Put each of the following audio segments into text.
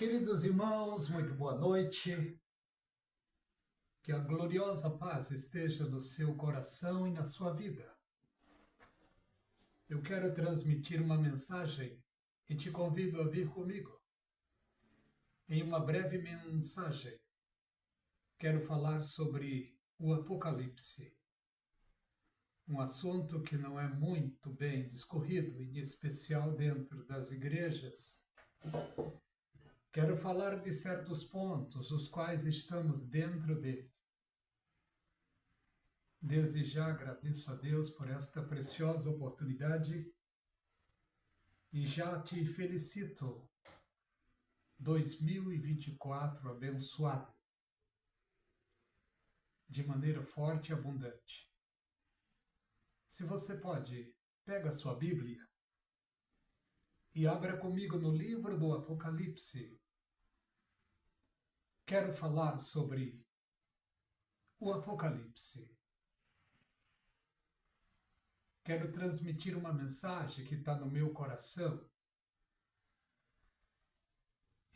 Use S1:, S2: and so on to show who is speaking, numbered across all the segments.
S1: Queridos irmãos, muito boa noite. Que a gloriosa paz esteja no seu coração e na sua vida. Eu quero transmitir uma mensagem e te convido a vir comigo. Em uma breve mensagem, quero falar sobre o Apocalipse. Um assunto que não é muito bem discorrido, em especial dentro das igrejas. Quero falar de certos pontos, os quais estamos dentro dele. Desde já agradeço a Deus por esta preciosa oportunidade e já te felicito. 2024 abençoado, de maneira forte e abundante. Se você pode, pega a sua Bíblia e abra comigo no livro do Apocalipse. Quero falar sobre o Apocalipse. Quero transmitir uma mensagem que está no meu coração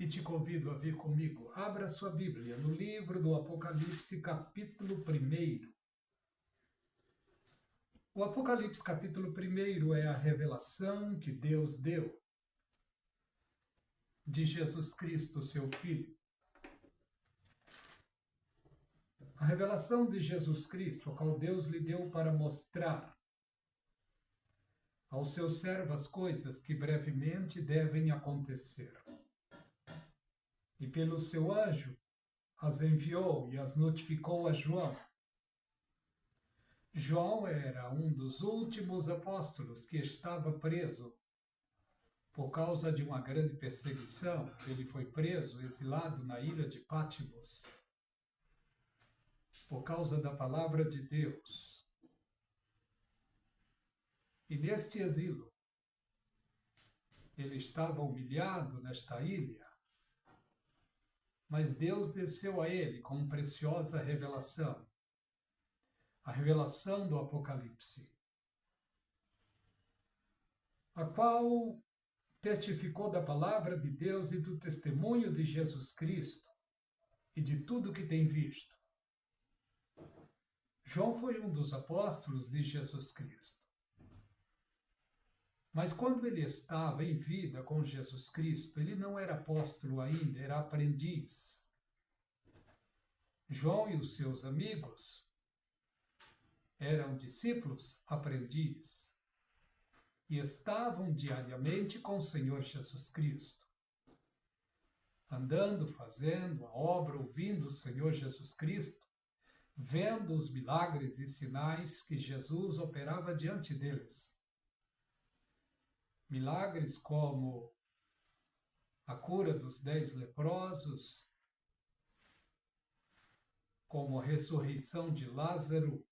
S1: e te convido a vir comigo. Abra sua Bíblia no livro do Apocalipse, capítulo 1. O Apocalipse, capítulo 1, é a revelação que Deus deu de Jesus Cristo, seu Filho. A revelação de Jesus Cristo, a qual Deus lhe deu para mostrar aos seus servos as coisas que brevemente devem acontecer. E pelo seu anjo as enviou e as notificou a João. João era um dos últimos apóstolos que estava preso por causa de uma grande perseguição. Ele foi preso, exilado na ilha de Patmos, por causa da palavra de Deus. E neste exílio, ele estava humilhado nesta ilha, mas Deus desceu a ele com preciosa revelação, a revelação do Apocalipse, a qual testificou da palavra de Deus e do testemunho de Jesus Cristo e de tudo que tem visto. João foi um dos apóstolos de Jesus Cristo. Mas quando ele estava em vida com Jesus Cristo, ele não era apóstolo ainda, era aprendiz. João e os seus amigos eram discípulos aprendizes e estavam diariamente com o Senhor Jesus Cristo, andando, fazendo a obra, ouvindo o Senhor Jesus Cristo, vendo os milagres e sinais que Jesus operava diante deles. Milagres como a cura dos 10 leprosos, como a ressurreição de Lázaro,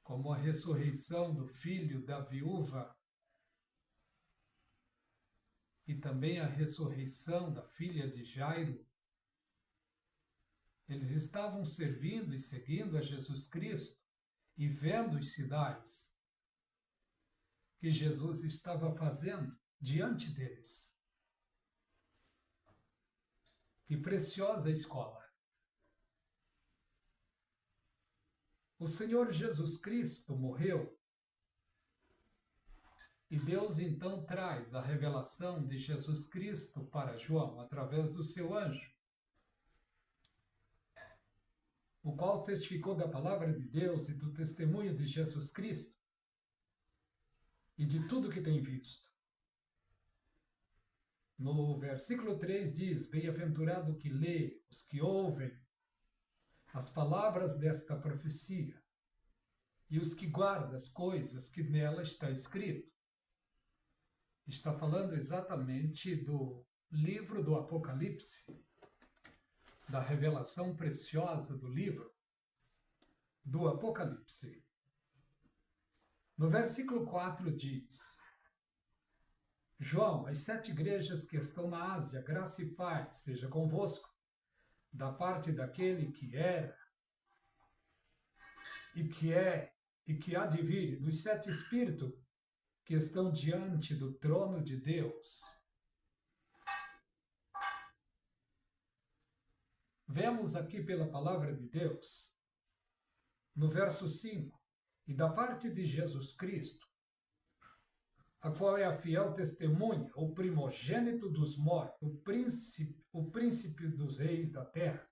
S1: como a ressurreição do filho da viúva e também a ressurreição da filha de Jairo. Eles estavam servindo e seguindo a Jesus Cristo e vendo os sinais que Jesus estava fazendo diante deles. Que preciosa escola! O Senhor Jesus Cristo morreu e Deus então traz a revelação de Jesus Cristo para João através do seu anjo, o qual testificou da palavra de Deus e do testemunho de Jesus Cristo e de tudo que tem visto. No versículo 3 diz: bem-aventurado o que lê, os que ouvem as palavras desta profecia e os que guardam as coisas que nela está escrito. Está falando exatamente do livro do Apocalipse, da revelação preciosa do livro do Apocalipse. No versículo 4 diz: João, as 7 igrejas que estão na Ásia, graça e paz seja convosco, da parte daquele que era, e que é, e que há de vir, dos 7 espíritos que estão diante do trono de Deus. Vemos aqui pela palavra de Deus, no verso 5, e da parte de Jesus Cristo, a qual é a fiel testemunha, o primogênito dos mortos, o príncipe dos reis da terra,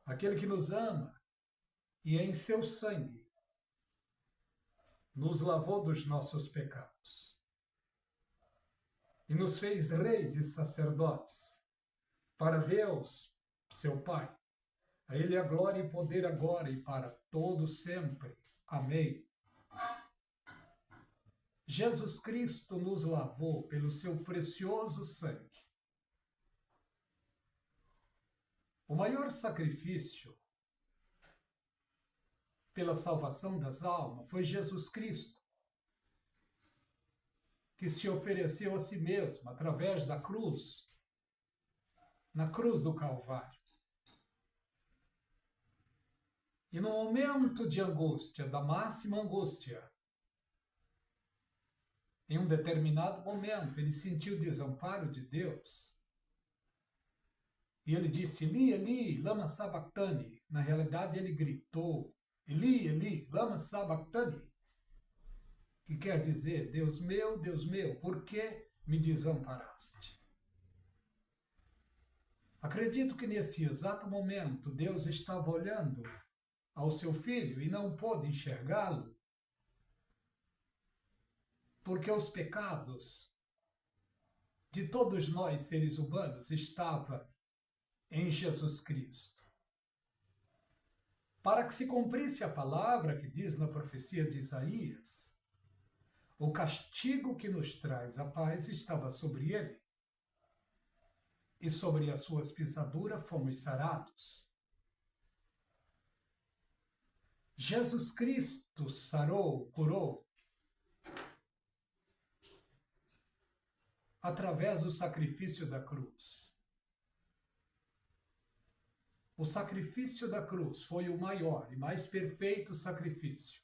S1: aquele que nos ama e em seu sangue nos lavou dos nossos pecados e nos fez reis e sacerdotes para Deus, seu Pai. A Ele a glória e poder agora e para todo sempre. Amém. Jesus Cristo nos lavou pelo seu precioso sangue. O maior sacrifício pela salvação das almas foi Jesus Cristo, que se ofereceu a si mesmo através da cruz, na cruz do Calvário. E no momento de angústia, da máxima angústia, em um determinado momento, ele sentiu o desamparo de Deus. E ele disse, Eli, Eli, lama sabachthani. Na realidade, ele gritou, Eli, Eli, lama sabachthani. Que quer dizer, Deus meu, por que me desamparaste? Acredito que nesse exato momento, Deus estava olhando ao seu filho e não pôde enxergá-lo, porque os pecados de todos nós, seres humanos, estavam em Jesus Cristo. Para que se cumprisse a palavra que diz na profecia de Isaías, o castigo que nos traz a paz estava sobre ele, e sobre as suas pisaduras fomos sarados. Jesus Cristo sarou, curou, através do sacrifício da cruz. O sacrifício da cruz foi o maior e mais perfeito sacrifício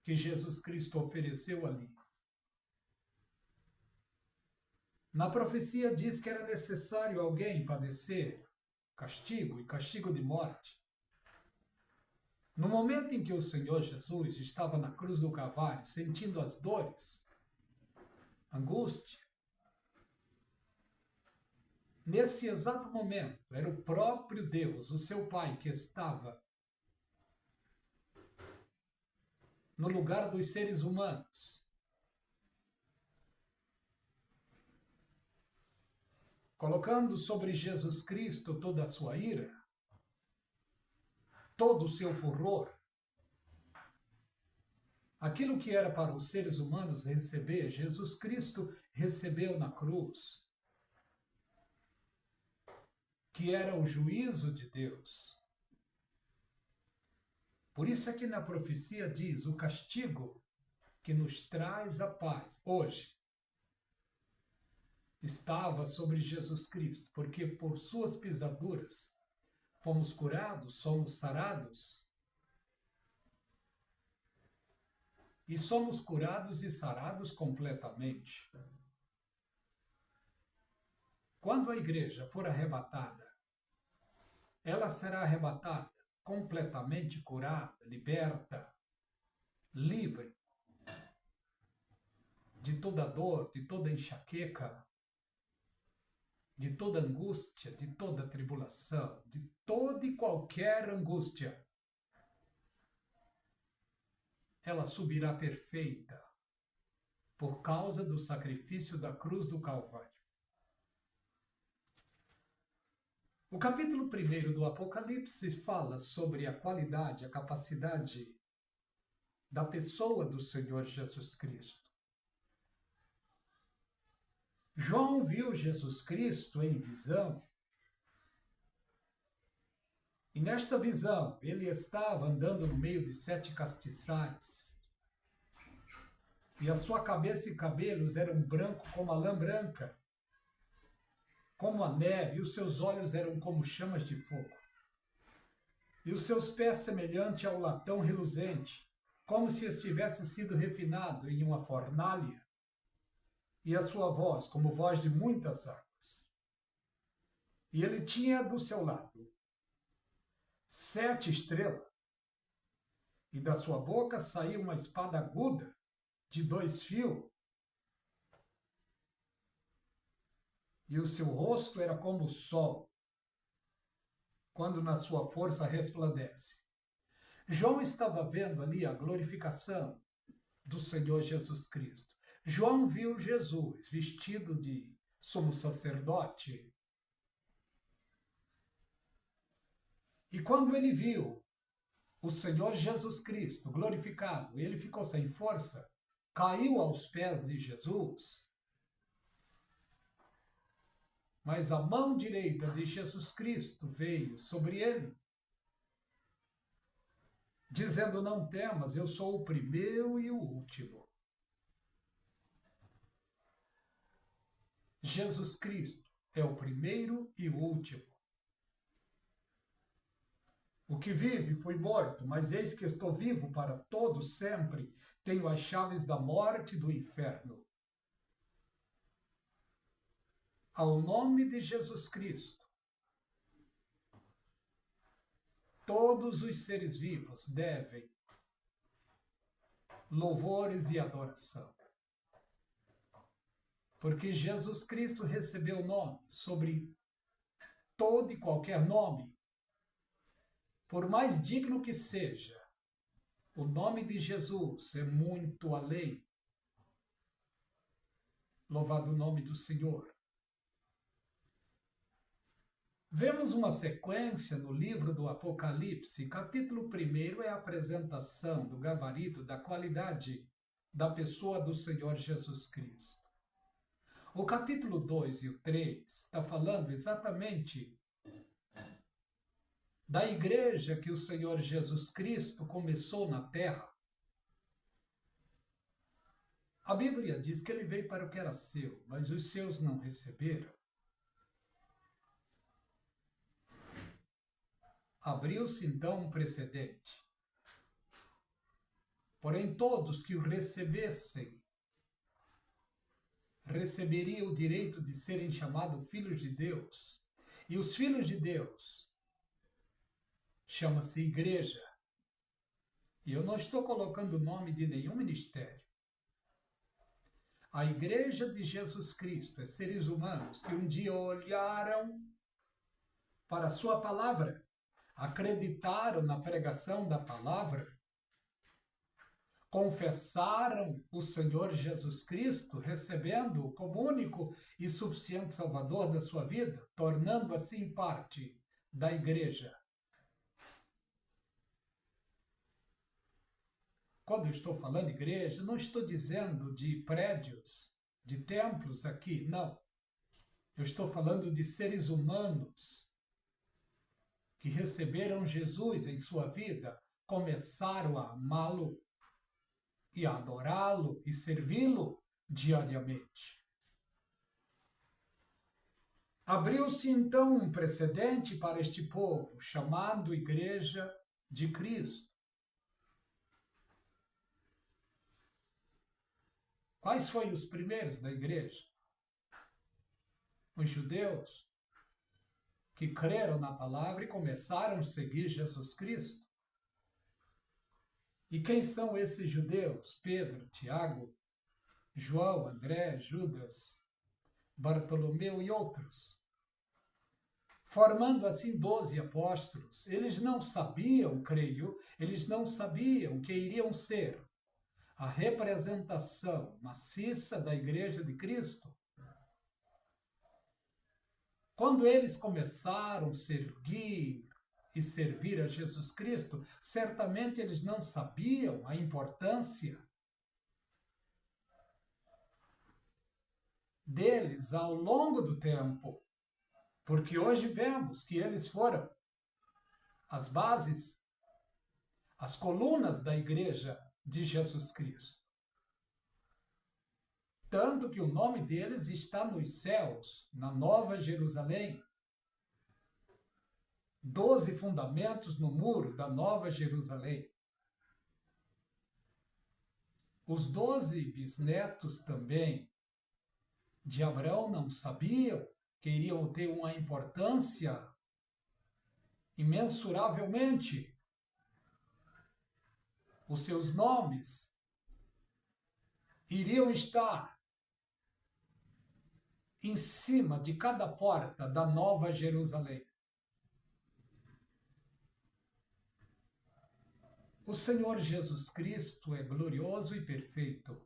S1: que Jesus Cristo ofereceu ali. Na profecia diz que era necessário alguém padecer castigo e castigo de morte. No momento em que o Senhor Jesus estava na cruz do Calvário, sentindo as dores, angústia, nesse exato momento, era o próprio Deus, o seu Pai, que estava no lugar dos seres humanos, colocando sobre Jesus Cristo toda a sua ira, todo o seu furor. Aquilo que era para os seres humanos receber, Jesus Cristo recebeu na cruz, que era o juízo de Deus. Por isso é que na profecia diz, o castigo que nos traz a paz, hoje, estava sobre Jesus Cristo, porque por suas pisaduras fomos curados, somos sarados. E somos curados e sarados completamente. Quando a igreja for arrebatada, ela será arrebatada completamente curada, liberta, livre de toda dor, de toda enxaqueca, de toda angústia, de toda tribulação, de toda e qualquer angústia. Ela subirá perfeita por causa do sacrifício da cruz do Calvário. O capítulo 1 do Apocalipse fala sobre a qualidade, a capacidade da pessoa do Senhor Jesus Cristo. João viu Jesus Cristo em visão. E nesta visão, ele estava andando no meio de 7 castiçais. E a sua cabeça e cabelos eram brancos como a lã branca, como a neve, e os seus olhos eram como chamas de fogo. E os seus pés semelhante ao latão reluzente, como se estivesse sido refinado em uma fornalha. E a sua voz, como voz de muitas águas. E ele tinha do seu lado 7 estrelas, e da sua boca saía uma espada aguda de 2 fios, e o seu rosto era como o sol, quando na sua força resplandece. João estava vendo ali a glorificação do Senhor Jesus Cristo. João viu Jesus vestido de sumo sacerdote. E quando ele viu o Senhor Jesus Cristo glorificado, ele ficou sem força, caiu aos pés de Jesus. Mas a mão direita de Jesus Cristo veio sobre ele, dizendo: não temas, eu sou o primeiro e o último. Jesus Cristo é o primeiro e o último. O que vive foi morto, mas eis que estou vivo para todo sempre. Tenho as chaves da morte e do inferno. Ao nome de Jesus Cristo, todos os seres vivos devem louvores e adoração. Porque Jesus Cristo recebeu o nome sobre todo e qualquer nome. Por mais digno que seja, o nome de Jesus é muito além. Louvado o nome do Senhor. Vemos uma sequência no livro do Apocalipse. Capítulo 1 é a apresentação do gabarito da qualidade da pessoa do Senhor Jesus Cristo. O capítulo 2 e o 3 está falando exatamente da igreja que o Senhor Jesus Cristo começou na terra. A Bíblia diz que ele veio para o que era seu, mas os seus não receberam. Abriu-se então um precedente. Porém, todos que o recebessem receberiam o direito de serem chamados filhos de Deus. E os filhos de Deus chama-se igreja. E eu não estou colocando o nome de nenhum ministério. A igreja de Jesus Cristo é seres humanos que um dia olharam para a sua palavra, acreditaram na pregação da palavra, confessaram o Senhor Jesus Cristo, recebendo-o como único e suficiente Salvador da sua vida, tornando assim parte da igreja. Quando eu estou falando de igreja, não estou dizendo de prédios, de templos aqui, não. Eu estou falando de seres humanos que receberam Jesus em sua vida, começaram a amá-lo e a adorá-lo e servi-lo diariamente. Abriu-se então um precedente para este povo, chamado Igreja de Cristo. Quais foram os primeiros da igreja? Os judeus, que creram na palavra e começaram a seguir Jesus Cristo. E quem são esses judeus? Pedro, Tiago, João, André, Judas, Bartolomeu e outros. Formando assim 12 apóstolos. Eles não sabiam, creio, eles não sabiam que iriam ser a representação maciça da Igreja de Cristo. Quando eles começaram a seguir e servir a Jesus Cristo, certamente eles não sabiam a importância deles ao longo do tempo, porque hoje vemos que eles foram as bases, as colunas da Igreja de Jesus Cristo. Tanto que o nome deles está nos céus, na Nova Jerusalém. 12 fundamentos no muro da Nova Jerusalém. Os 12 bisnetos também de Abraão não sabiam que iriam ter uma importância imensuravelmente. Os seus nomes iriam estar em cima de cada porta da Nova Jerusalém. O Senhor Jesus Cristo é glorioso e perfeito.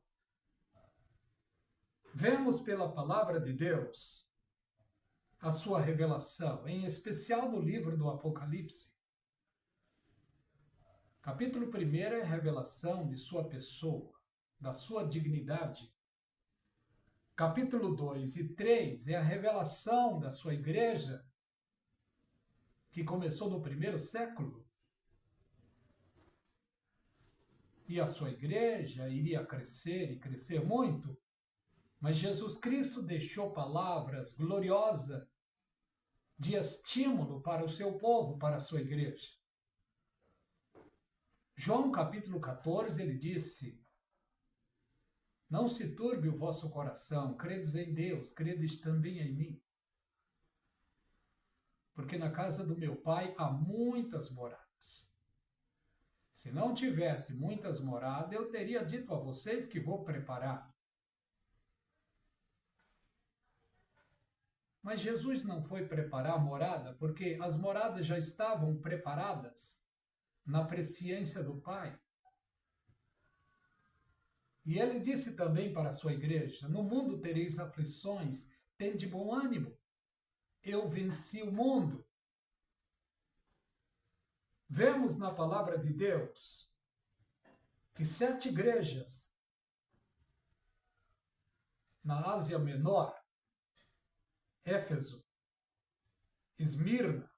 S1: Vemos pela palavra de Deus a sua revelação, em especial no livro do Apocalipse. Capítulo 1 é a revelação de sua pessoa, da sua dignidade. Capítulo 2 e 3 é a revelação da sua igreja, que começou no primeiro século. E a sua igreja iria crescer e crescer muito. Mas Jesus Cristo deixou palavras gloriosas de estímulo para o seu povo, para a sua igreja. João capítulo 14, ele disse: não se turbe o vosso coração, credes em Deus, credes também em mim. Porque na casa do meu Pai há muitas moradas. Se não tivesse muitas moradas, eu teria dito a vocês que vou preparar. Mas Jesus não foi preparar morada, porque as moradas já estavam preparadas na presciência do Pai. E ele disse também para a sua igreja: no mundo tereis aflições, tende bom ânimo. Eu venci o mundo. Vemos na palavra de Deus que 7 igrejas na Ásia Menor, Éfeso, Esmirna,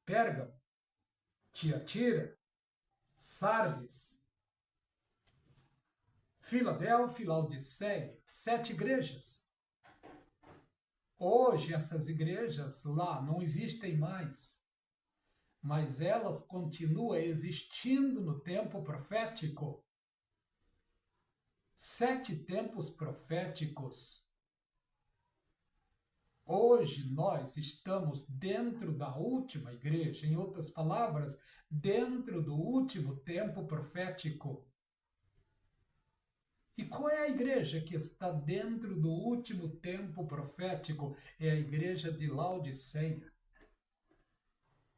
S1: Pérgamo, Tiatira, Sardes, Filadélfia e Laodiceia, 7 igrejas. Hoje essas igrejas lá não existem mais, mas elas continuam existindo no tempo profético. 7 tempos proféticos. Hoje nós estamos dentro da última igreja, em outras palavras, dentro do último tempo profético. E qual é a igreja que está dentro do último tempo profético? É a igreja de Laodiceia.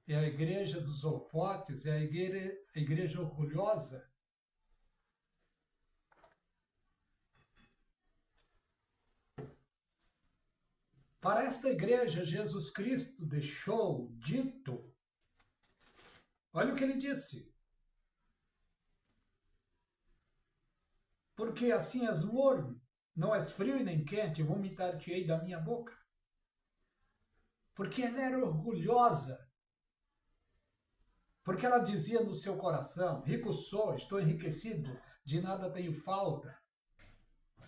S1: É a igreja dos holofotes, é a igreja orgulhosa. Para esta igreja, Jesus Cristo deixou dito, olha o que ele disse: porque assim és morno, não és frio e nem quente, vomitar-te-ei da minha boca. Porque ela era orgulhosa, porque ela dizia no seu coração: rico sou, estou enriquecido, de nada tenho falta.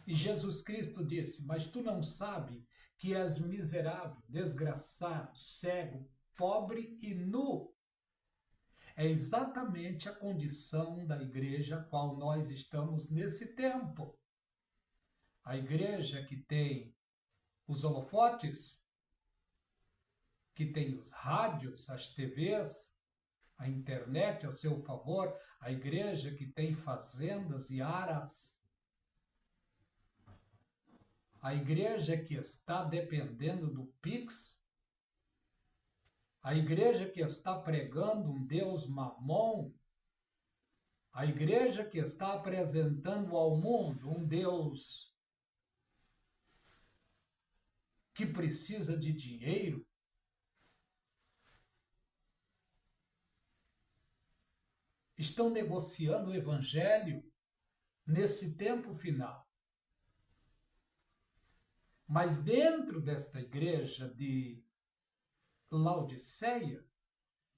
S1: E Jesus Cristo disse: mas tu não sabes que és miserável, desgraçado, cego, pobre e nu. É exatamente a condição da igreja a qual nós estamos nesse tempo. A igreja que tem os holofotes, que tem os rádios, as TVs, a internet ao seu favor, a igreja que tem fazendas e aras, a igreja que está dependendo do Pix, a igreja que está pregando um Deus mamon, a igreja que está apresentando ao mundo um Deus que precisa de dinheiro, estão negociando o evangelho nesse tempo final. Mas dentro desta igreja de Laodiceia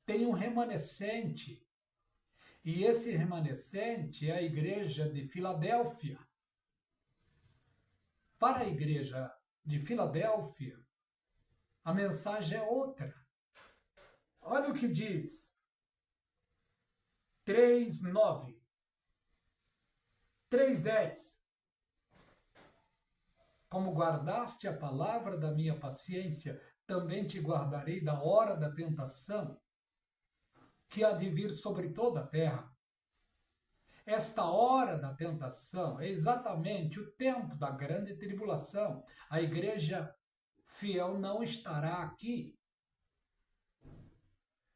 S1: tem um remanescente. E esse remanescente é a igreja de Filadélfia. Para a igreja de Filadélfia, a mensagem é outra. Olha o que diz 3:9, 3:10. como guardaste a palavra da minha paciência, também te guardarei da hora da tentação, que há de vir sobre toda a terra. Esta hora da tentação é exatamente o tempo da grande tribulação. A igreja fiel não estará aqui.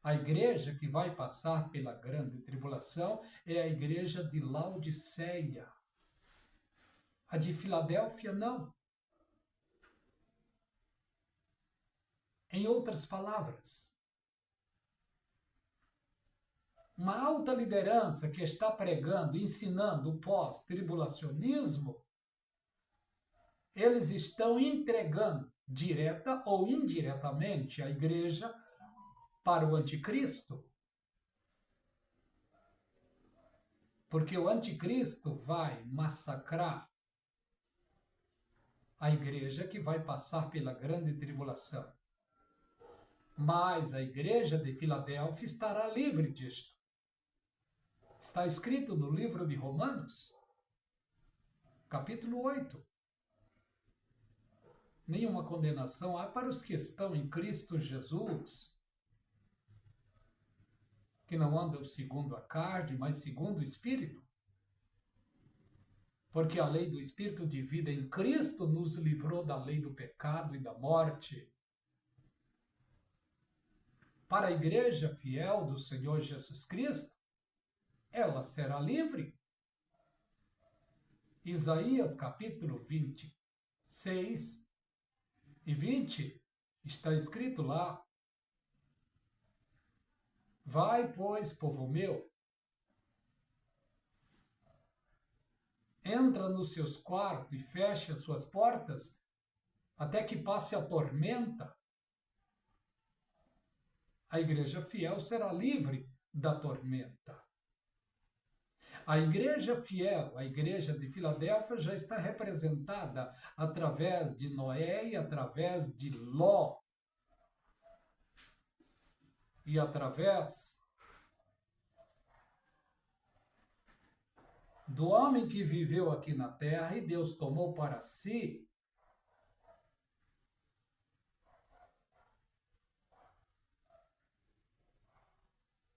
S1: A igreja que vai passar pela grande tribulação é a igreja de Laodiceia. A de Filadélfia, não. Em outras palavras, uma alta liderança que está pregando, ensinando o pós-tribulacionismo, eles estão entregando, direta ou indiretamente, a igreja para o anticristo. Porque o anticristo vai massacrar a igreja que vai passar pela grande tribulação. Mas a igreja de Filadélfia estará livre disto. Está escrito no livro de Romanos, capítulo 8. Nenhuma condenação há para os que estão em Cristo Jesus, que não andam segundo a carne, mas segundo o Espírito. Porque a lei do Espírito de vida em Cristo nos livrou da lei do pecado e da morte. Para a igreja fiel do Senhor Jesus Cristo, ela será livre. Isaías capítulo 26 e 20, está escrito lá: vai, pois, povo meu, entra nos seus quartos e feche as suas portas, até que passe a tormenta. A igreja fiel será livre da tormenta. A igreja fiel, a igreja de Filadélfia, já está representada através de Noé e através de Ló. E através do homem que viveu aqui na terra e Deus tomou para si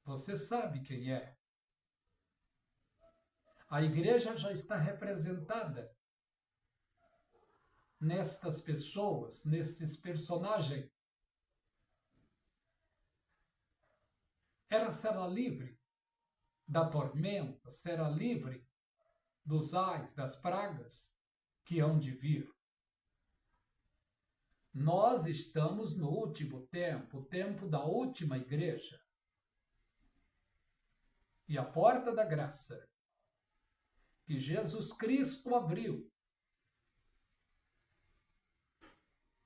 S1: você sabe quem é. A igreja já está representada nestas pessoas, nestes personagens. Ela será livre da tormenta, será livre dos ais, das pragas que hão de vir. Nós estamos no último tempo, o tempo da última igreja. E a porta da graça que Jesus Cristo abriu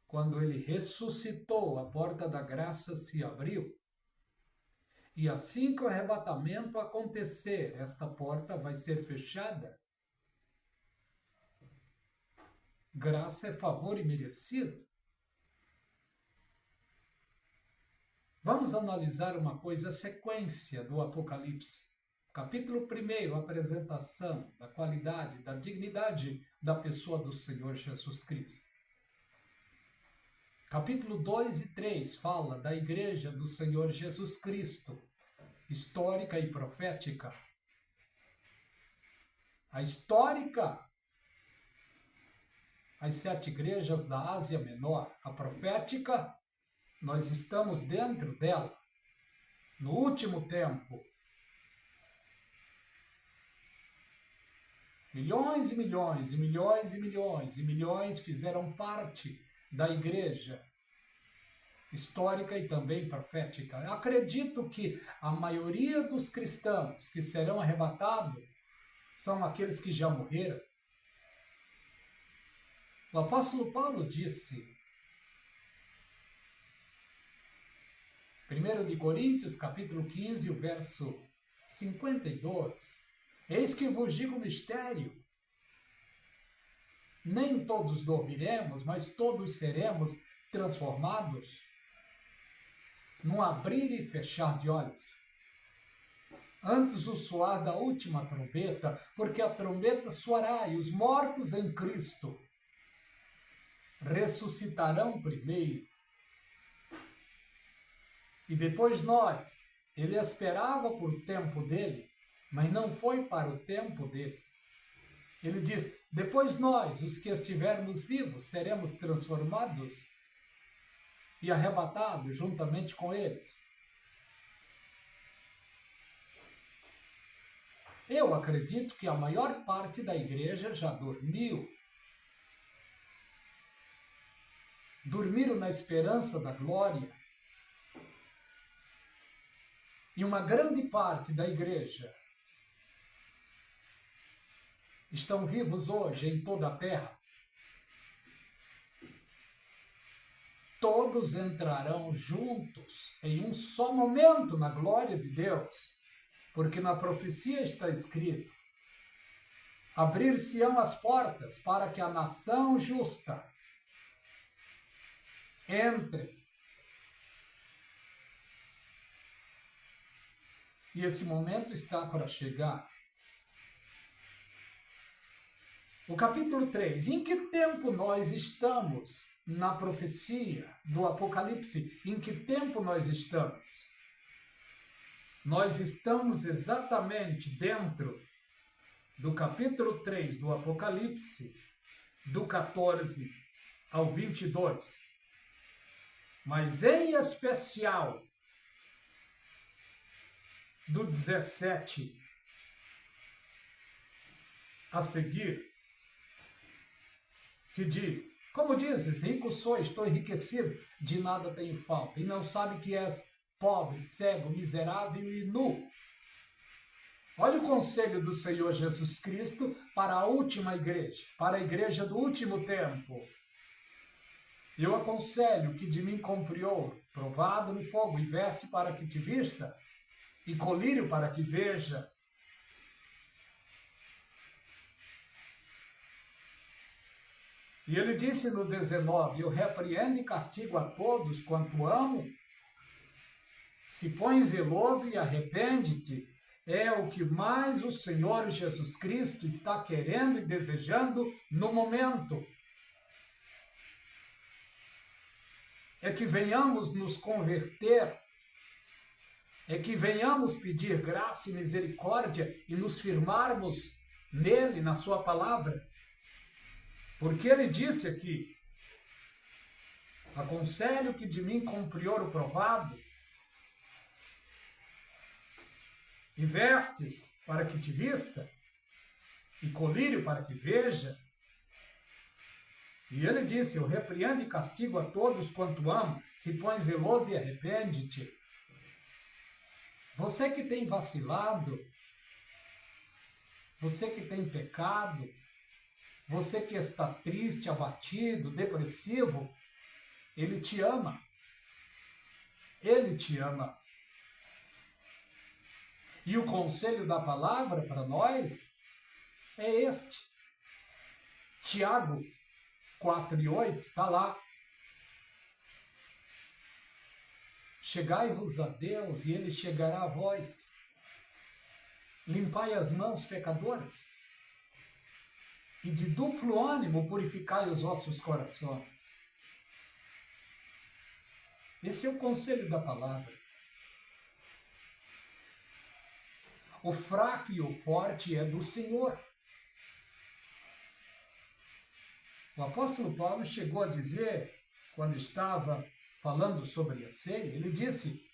S1: quando ele ressuscitou, a porta da graça se abriu. E assim que o arrebatamento acontecer, esta porta vai ser fechada. Graça é favor imerecido. Vamos analisar uma coisa, a sequência do Apocalipse. Capítulo 1, apresentação da qualidade, da dignidade da pessoa do Senhor Jesus Cristo. Capítulo 2 e 3 fala da igreja do Senhor Jesus Cristo, histórica e profética. A histórica, as 7 igrejas da Ásia Menor. A profética, nós estamos dentro dela, no último tempo. Milhões e milhões e milhões e milhões e milhões fizeram parte da igreja histórica e também profética. Eu acredito que a maioria dos cristãos que serão arrebatados são aqueles que já morreram. O apóstolo Paulo disse, 1 de Coríntios, capítulo 15, o verso 52, eis que vos digo o mistério, nem todos dormiremos, mas todos seremos transformados num abrir e fechar de olhos. Antes o soar da última trombeta, porque a trombeta soará e os mortos em Cristo ressuscitarão primeiro. E depois nós. Ele esperava por tempo dele, mas não foi para o tempo dele. Ele diz, depois nós, os que estivermos vivos, seremos transformados e arrebatados juntamente com eles. Eu acredito que a maior parte da igreja já dormiu. Dormiram na esperança da glória. E uma grande parte da igreja estão vivos hoje em toda a terra. Todos entrarão juntos em um só momento na glória de Deus, porque na profecia está escrito: abrir-se-ão as portas para que a nação justa entre. E esse momento está para chegar. O capítulo 3. Em que tempo nós estamos na profecia do Apocalipse? Em que tempo nós estamos? Nós estamos exatamente dentro do capítulo 3 do Apocalipse, do 14 ao 22. Mas em especial do 17 a seguir, que diz, como dizes, rico sou, estou enriquecido, de nada tenho falta, e não sabe que és pobre, cego, miserável e nu. Olha o conselho do Senhor Jesus Cristo para a última igreja, para a igreja do último tempo. Eu aconselho que de mim compre ouro, provado no fogo, e veste para que te vista, e colírio para que veja. E ele disse no 19, eu repreendo e castigo a todos quanto amo. Se põe zeloso e arrepende-te, é o que mais o Senhor Jesus Cristo está querendo e desejando no momento. É que venhamos nos converter, é que venhamos pedir graça e misericórdia e nos firmarmos nele, na sua palavra. Porque ele disse aqui, aconselho que de mim compre ouro provado, e vestes para que te vista, e colírio para que veja. E ele disse, eu repreendo e castigo a todos quanto amo, se põe zeloso e arrepende-te. Você que tem vacilado, você que tem pecado, você que está triste, abatido, depressivo, ele te ama. Ele te ama. E o conselho da palavra para nós é este. Tiago 4:8, está lá. Chegai-vos a Deus e ele chegará a vós. Limpai as mãos, pecadores, e de duplo ânimo purificai os vossos corações. Esse é o conselho da palavra. O fraco e o forte é do Senhor. O apóstolo Paulo chegou a dizer, quando estava falando sobre a ceia, ele disse,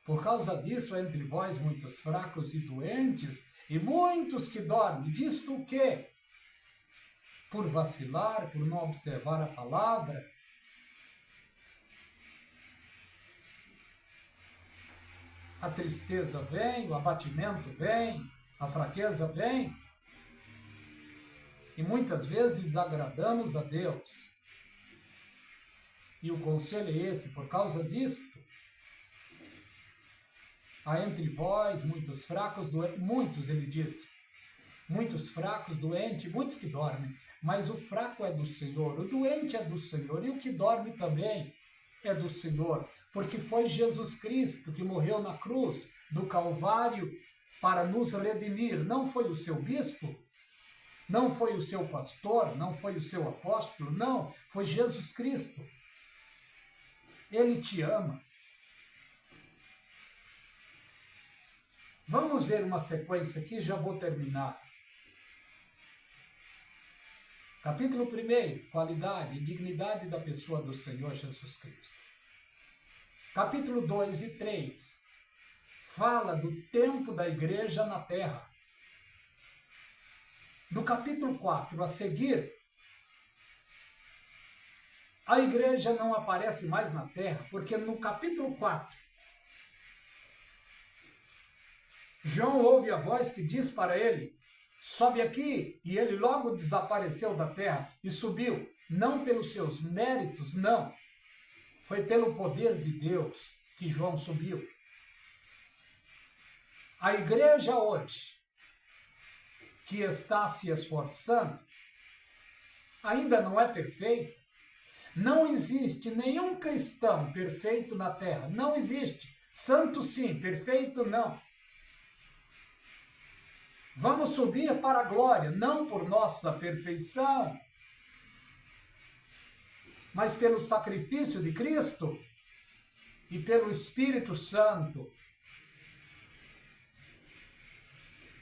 S1: por causa disso há entre vós muitos fracos e doentes, e muitos que dormem. Disto o quê? Por vacilar, por não observar a palavra. A tristeza vem, o abatimento vem, a fraqueza vem. E muitas vezes desagradamos a Deus. E o conselho é esse, por causa disto, há entre vós muitos fracos, muitos, ele disse, muitos fracos, doentes, muitos que dormem, mas o fraco é do Senhor, o doente é do Senhor, e o que dorme também é do Senhor, porque foi Jesus Cristo que morreu na cruz do Calvário para nos redimir, não foi o seu bispo? Não foi o seu pastor, não foi o seu apóstolo, não, foi Jesus Cristo. Ele te ama. Vamos ver uma sequência aqui, já vou terminar. Capítulo 1, qualidade e dignidade da pessoa do Senhor Jesus Cristo. Capítulo 2 e 3, fala do tempo da igreja na terra. No capítulo 4, a seguir, a igreja não aparece mais na terra, porque no capítulo 4, João ouve a voz que diz para ele, sobe aqui, e ele logo desapareceu da terra e subiu, não pelos seus méritos, não. Foi pelo poder de Deus que João subiu. A igreja hoje, que está se esforçando, ainda não é perfeita. Não existe nenhum cristão perfeito na terra. Não existe. Santo sim, perfeito não. Vamos subir para a glória, não por nossa perfeição, mas pelo sacrifício de Cristo e pelo Espírito Santo.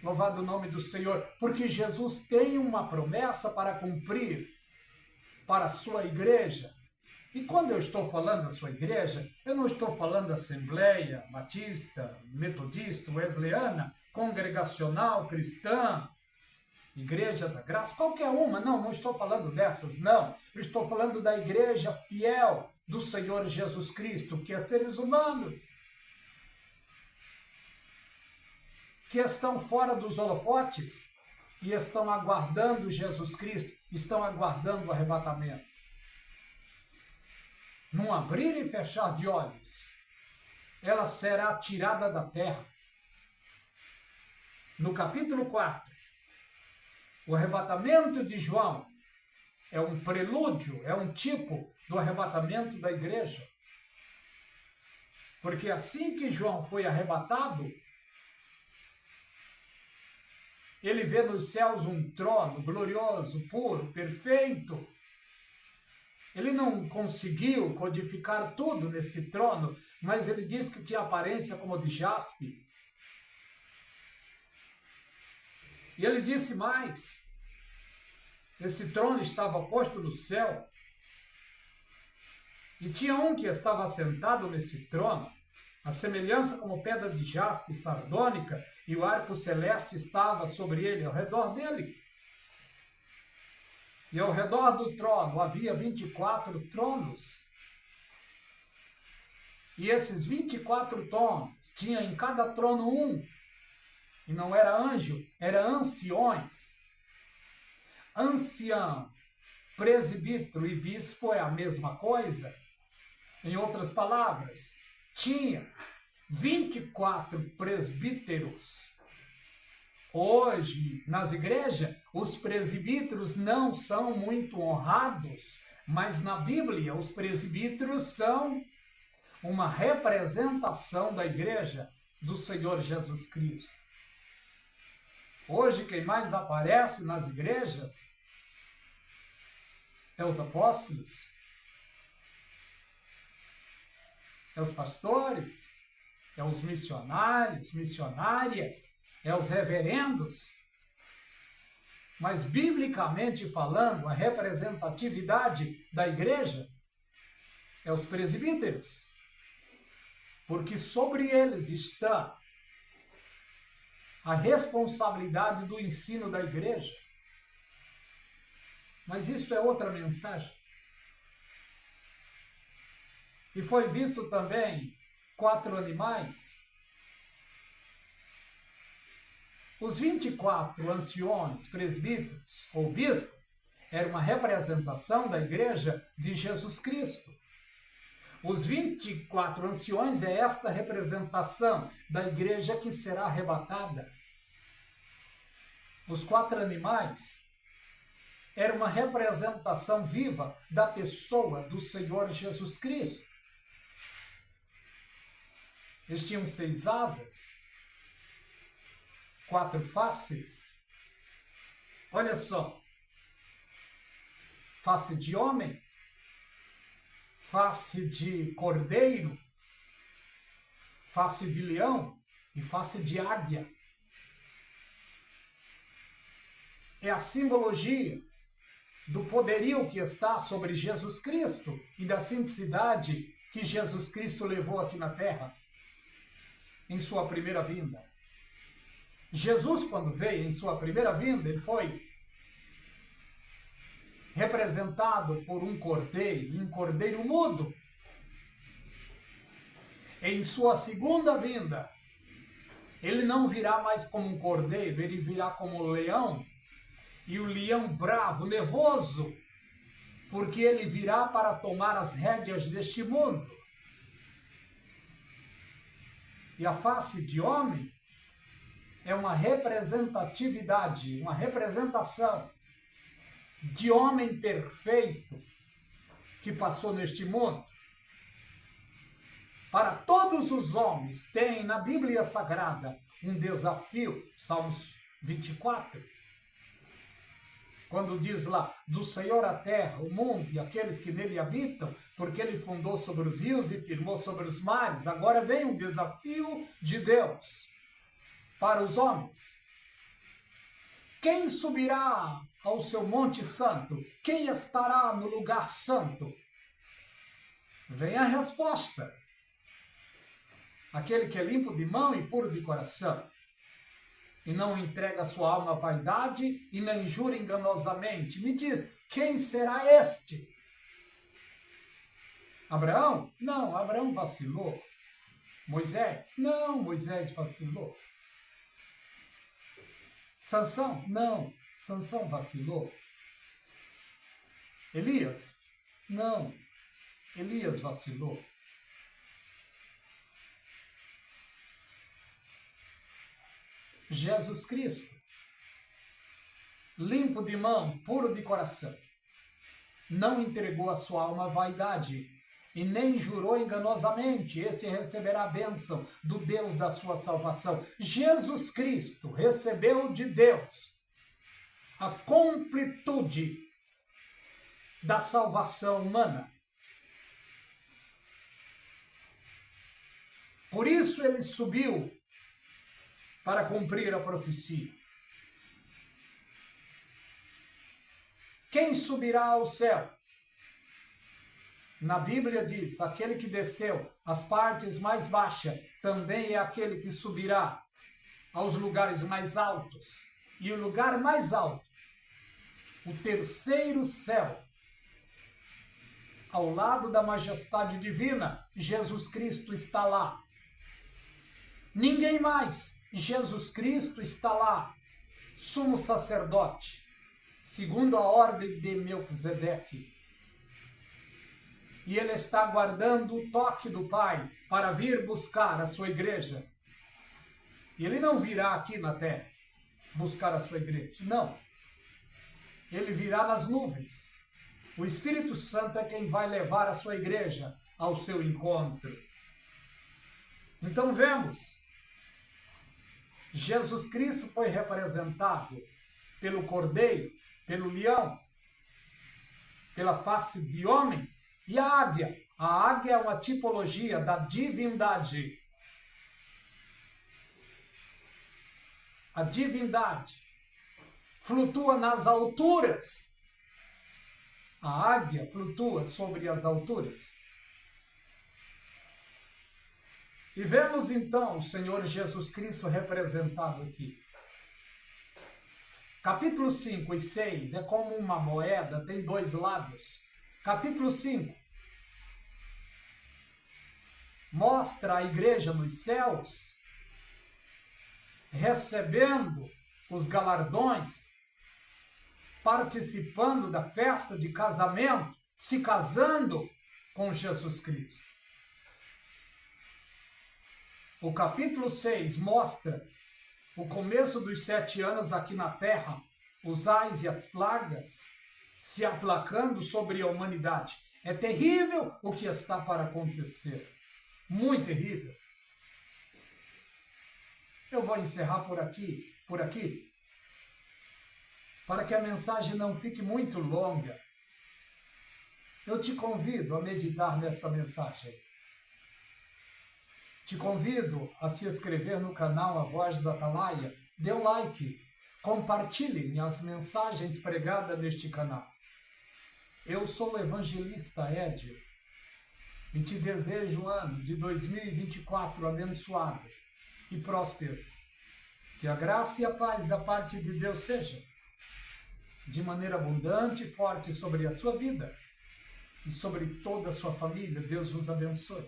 S1: Louvado o nome do Senhor, porque Jesus tem uma promessa para cumprir para a sua igreja. E quando eu estou falando da sua igreja, eu não estou falando da Assembleia Batista, Metodista, Wesleyana, Congregacional, Cristã, Igreja da Graça, qualquer uma, não estou falando dessas, não. Eu estou falando da igreja fiel do Senhor Jesus Cristo, que é seres humanos, que estão fora dos holofotes e estão aguardando Jesus Cristo, estão aguardando o arrebatamento. Num abrir e fechar de olhos, ela será tirada da terra. No capítulo 4, o arrebatamento de João é um prelúdio, é um tipo do arrebatamento da igreja. Porque assim que João foi arrebatado, ele vê nos céus um trono glorioso, puro, perfeito. Ele não conseguiu codificar tudo nesse trono, mas ele diz que tinha aparência como de jaspe. E ele disse mais, esse trono estava posto no céu, e tinha um que estava sentado nesse trono, a semelhança como pedra de jaspe sardônica, e o arco celeste estava sobre ele, ao redor dele. E ao redor do trono havia 24 tronos. E esses 24 tronos, tinha em cada trono um. E não era anjo, era anciões. Ancião, presbítero e bispo é a mesma coisa. Em outras palavras, tinha 24 presbíteros. Hoje, nas igrejas, os presbíteros não são muito honrados, mas na Bíblia os presbíteros são uma representação da igreja do Senhor Jesus Cristo. Hoje, quem mais aparece nas igrejas é os apóstolos, é os pastores, é os missionários, missionárias, é os reverendos. Mas, biblicamente falando, a representatividade da igreja é os presbíteros, porque sobre eles está a responsabilidade do ensino da igreja. Mas isso é outra mensagem. E foi visto também 4 animais. Os 24 anciões, presbíteros ou bispos, era uma representação da igreja de Jesus Cristo. Os 24 anciões é esta representação da igreja que será arrebatada. Os 4 animais era uma representação viva da pessoa do Senhor Jesus Cristo. Eles tinham 6 asas, 4 faces, Olha só, face de homem, face de cordeiro, face de leão e face de águia. É a simbologia do poderio que está sobre Jesus Cristo e da simplicidade que Jesus Cristo levou aqui na terra em sua primeira vinda. Jesus, quando veio em sua primeira vinda, ele foi representado por um cordeiro mudo. Em sua segunda vinda, ele não virá mais como um cordeiro, ele virá como um leão, e o leão bravo, nervoso, porque ele virá para tomar as rédeas deste mundo. E a face de homem é uma representatividade, uma representação de homem perfeito que passou neste mundo. Para todos os homens tem na Bíblia Sagrada um desafio, Salmos 24, quando diz lá, do Senhor a terra, o mundo e aqueles que nele habitam, porque ele fundou sobre os rios e firmou sobre os mares. Agora vem um desafio de Deus para os homens. Quem subirá ao seu monte santo? Quem estará no lugar santo? Vem a resposta. Aquele que é limpo de mão e puro de coração, e não entrega sua alma à vaidade e não jura enganosamente. Me diz, quem será este? Abraão? Não, Abraão vacilou. Moisés? Não, Moisés vacilou. Sansão? Não, Sansão vacilou. Elias? Não, Elias vacilou. Jesus Cristo, limpo de mão, puro de coração, não entregou a sua alma à vaidade e nem jurou enganosamente. Esse receberá a bênção do Deus da sua salvação. Jesus Cristo recebeu de Deus a completude da salvação humana. Por isso ele subiu para cumprir a profecia. Quem subirá ao céu? Na Bíblia diz, aquele que desceu às partes mais baixas, também é aquele que subirá aos lugares mais altos. E o lugar mais alto, o terceiro céu, ao lado da majestade divina, Jesus Cristo está lá. Ninguém mais. Jesus Cristo está lá, sumo sacerdote, segundo a ordem de Melquisedeque. E ele está aguardando o toque do Pai para vir buscar a sua igreja. E ele não virá aqui na terra buscar a sua igreja, não. Ele virá nas nuvens. O Espírito Santo é quem vai levar a sua igreja ao seu encontro. Então vemos, Jesus Cristo foi representado pelo cordeiro, pelo leão, pela face de homem e a águia. A águia é uma tipologia da divindade. A divindade flutua nas alturas. A águia flutua sobre as alturas. E vemos então o Senhor Jesus Cristo representado aqui. Capítulo 5 e 6 é como uma moeda, tem dois lados. Capítulo 5 mostra a igreja nos céus recebendo os galardões, participando da festa de casamento, se casando com Jesus Cristo. O capítulo 6 mostra o começo dos 7 anos aqui na terra, os ais e as plagas se aplacando sobre a humanidade. É terrível o que está para acontecer. Muito terrível. Eu vou encerrar por aqui, para que a mensagem não fique muito longa, eu te convido a meditar nesta mensagem. Te convido a se inscrever no canal A Voz do Atalaia, dê um like, compartilhem as mensagens pregadas neste canal. Eu sou o evangelista Edio e te desejo um ano de 2024 abençoado e próspero. Que a graça e a paz da parte de Deus seja de maneira abundante e forte sobre a sua vida e sobre toda a sua família. Deus vos abençoe.